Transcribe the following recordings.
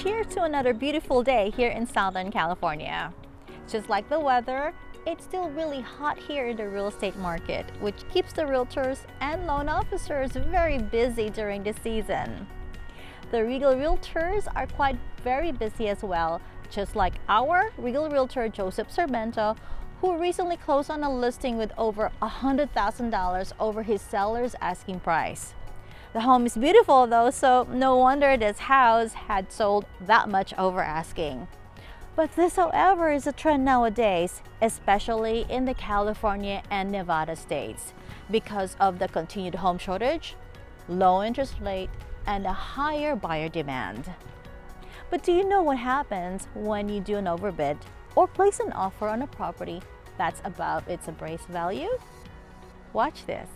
Cheers to another beautiful day here in Southern California. Just like the weather, it's still really hot here in the real estate market, which keeps the realtors and loan officers very busy during the season. The Regal realtors are quite very busy as well, just like our Regal realtor Joseph Sarmento, who recently closed on a listing with over $100,000 over his seller's asking price. The home is beautiful though, so no wonder this house had sold that much over asking. But this, however, is a trend nowadays, especially in the California and Nevada states, because of the continued home shortage, low interest rate, and a higher buyer demand. But do you know what happens when you do an overbid or place an offer on a property that's above its appraised value? Watch this.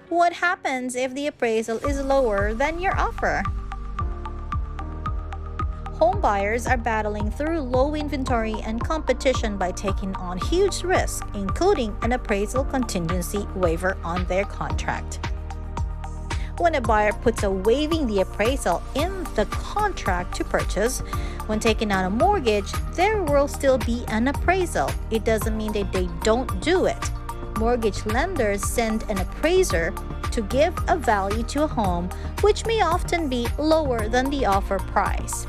What happens if the appraisal is lower than your offer? Home buyers are battling through low inventory and competition by taking on huge risks, including an appraisal contingency waiver on their contract. When a buyer puts a waiving the appraisal in the contract to purchase, when taking out a mortgage, there will still be an appraisal. It doesn't mean that they don't do it. Mortgage lenders send an appraiser to give a value to a home, which may often be lower than the offer price.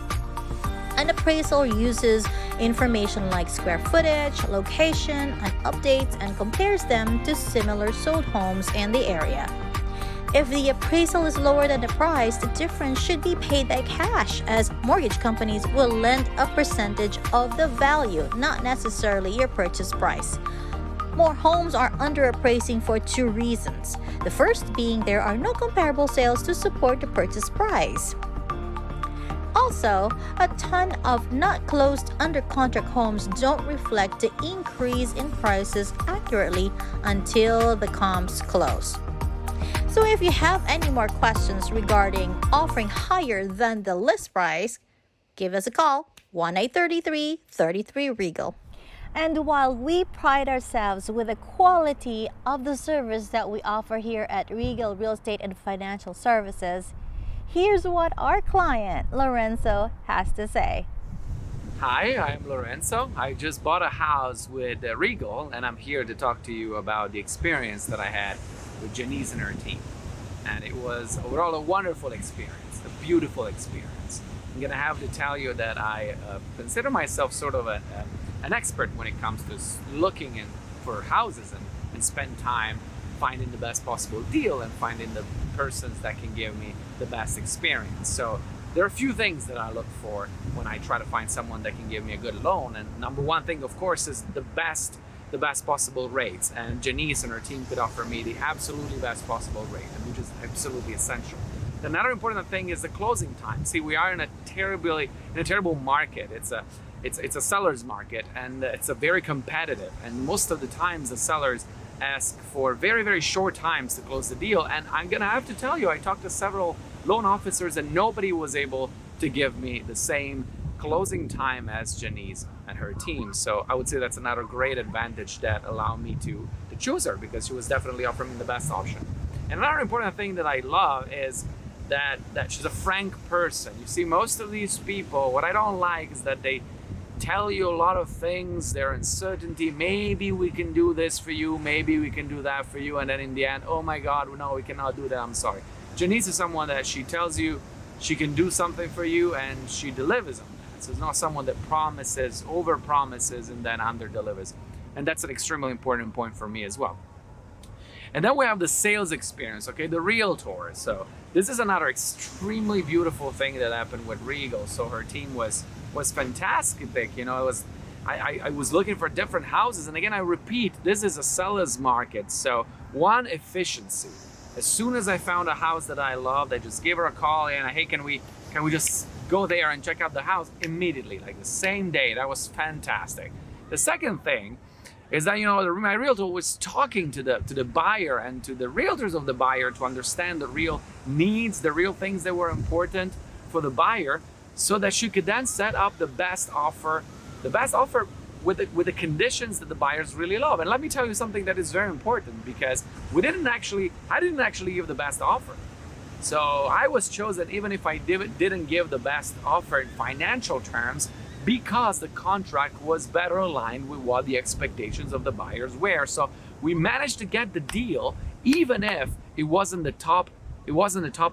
An appraisal uses information like square footage, location, and updates and compares them to similar sold homes in the area. If the appraisal is lower than the price, the difference should be paid by cash, as mortgage companies will lend a percentage of the value, not necessarily your purchase price. More homes are underappraising for two reasons. The first being there are no comparable sales to support the purchase price. Also, a ton of not closed under contract homes don't reflect the increase in prices accurately until the comps close. So if you have any more questions regarding offering higher than the list price, give us a call, 1-833-33-REGAL. And while we pride ourselves with the quality of the service that we offer here at Regal Real Estate and Financial Services, here's what our client, Lorenzo, has to say. Hi, I'm Lorenzo. I just bought a house with Regal, and I'm here to talk to you about the experience that I had with Janice and her team. And it was overall a wonderful experience, a beautiful experience. I'm gonna have to tell you that I consider myself sort of an expert when it comes to looking for houses and spend time finding the best possible deal and finding the persons that can give me the best experience. So there are a few things that I look for when I try to find someone that can give me a good loan. And number one thing, of course, is the best possible rates. And Janice and her team could offer me the absolutely best possible rate, which is absolutely essential. Another important thing is the closing time. See, we are in a terrible market. It's a seller's market, and it's a very competitive. And most of the times, the sellers ask for very, very short times to close the deal. And I'm gonna have to tell you, I talked to several loan officers, and nobody was able to give me the same closing time as Janice and her team. So I would say that's another great advantage that allowed me to choose her, because she was definitely offering me the best option. And another important thing that I love is that she's a frank person. You see, most of these people, what I don't like is that they tell you a lot of things, their uncertainty, maybe we can do this for you, maybe we can do that for you, and then in the end, oh my God, no, we cannot do that, I'm sorry. Janice is someone that she tells you she can do something for you, and she delivers on that. So it's not someone that promises, over promises, and then under delivers. And that's an extremely important point for me as well. And then we have the sales experience, okay, the realtor. So this is another extremely beautiful thing that happened with Regal. So her team was fantastic. You know, I was looking for different houses, and again, I repeat, this is a seller's market. So one, efficiency. As soon as I found a house that I loved, I just gave her a call and hey, can we just go there and check out the house immediately, like the same day. That was fantastic. The second thing is that, you know, my realtor was talking to the buyer and to the realtors of the buyer to understand the real needs, the real things that were important for the buyer, so that she could then set up the best offer with the conditions that the buyers really love. And let me tell you something that is very important, because I didn't actually give the best offer. So I was chosen even if I didn't give the best offer in financial terms, because the contract was better aligned with what the expectations of the buyers were. So we managed to get the deal even if it wasn't the top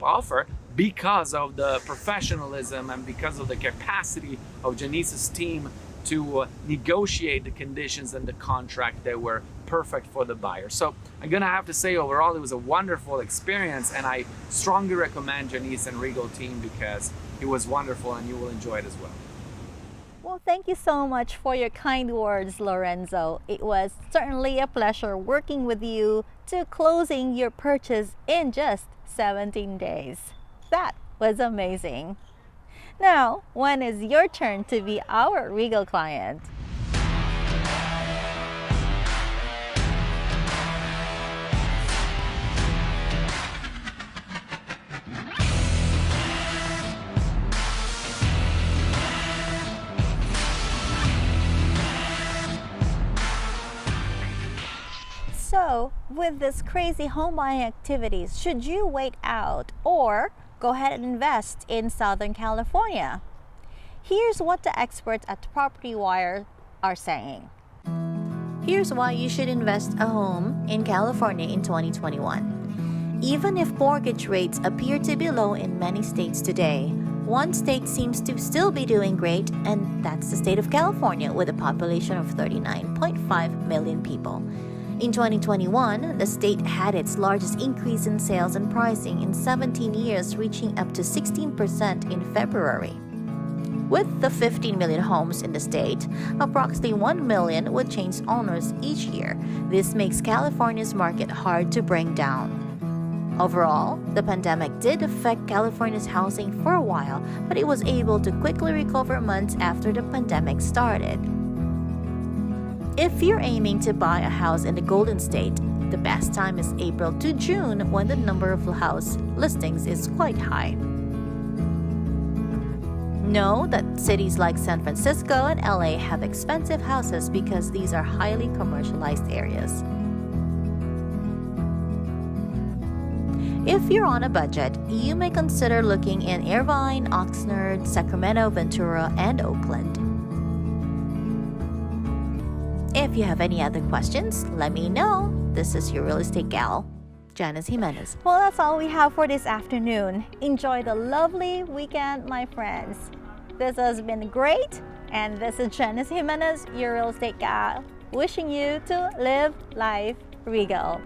offer, because of the professionalism and because of the capacity of Janice's team to negotiate the conditions and the contract that were perfect for the buyer. So I'm gonna have to say, overall, it was a wonderful experience, and I strongly recommend Janice and Regal team because it was wonderful and you will enjoy it as well. Well, thank you so much for your kind words, Lorenzo. It was certainly a pleasure working with you to closing your purchase in just 17 days. That was amazing. Now, when is your turn to be our Regal client? So, with this crazy home buying activities, should you wait out or go ahead and invest in Southern California? Here's what the experts at Property Wire are saying. Here's why you should invest a home in California in 2021. Even if mortgage rates appear to be low in many states today, one state seems to still be doing great, and that's the state of California, with a population of 39.5 million people. In 2021, the state had its largest increase in sales and pricing in 17 years, reaching up to 16% in February. With the 15 million homes in the state, approximately 1 million would change owners each year. This makes California's market hard to bring down. Overall, the pandemic did affect California's housing for a while, but it was able to quickly recover months after the pandemic started. If you're aiming to buy a house in the Golden State, the best time is April to June, when the number of house listings is quite high. Know that cities like San Francisco and LA have expensive houses because these are highly commercialized areas. If you're on a budget, you may consider looking in Irvine, Oxnard, Sacramento, Ventura, and Oakland. If you have any other questions, let me know. This is your real estate gal, Janice Jimenez. Well, that's all we have for this afternoon. Enjoy the lovely weekend, my friends. This has been great, and this is Janice Jimenez, your real estate gal, wishing you to live life regal.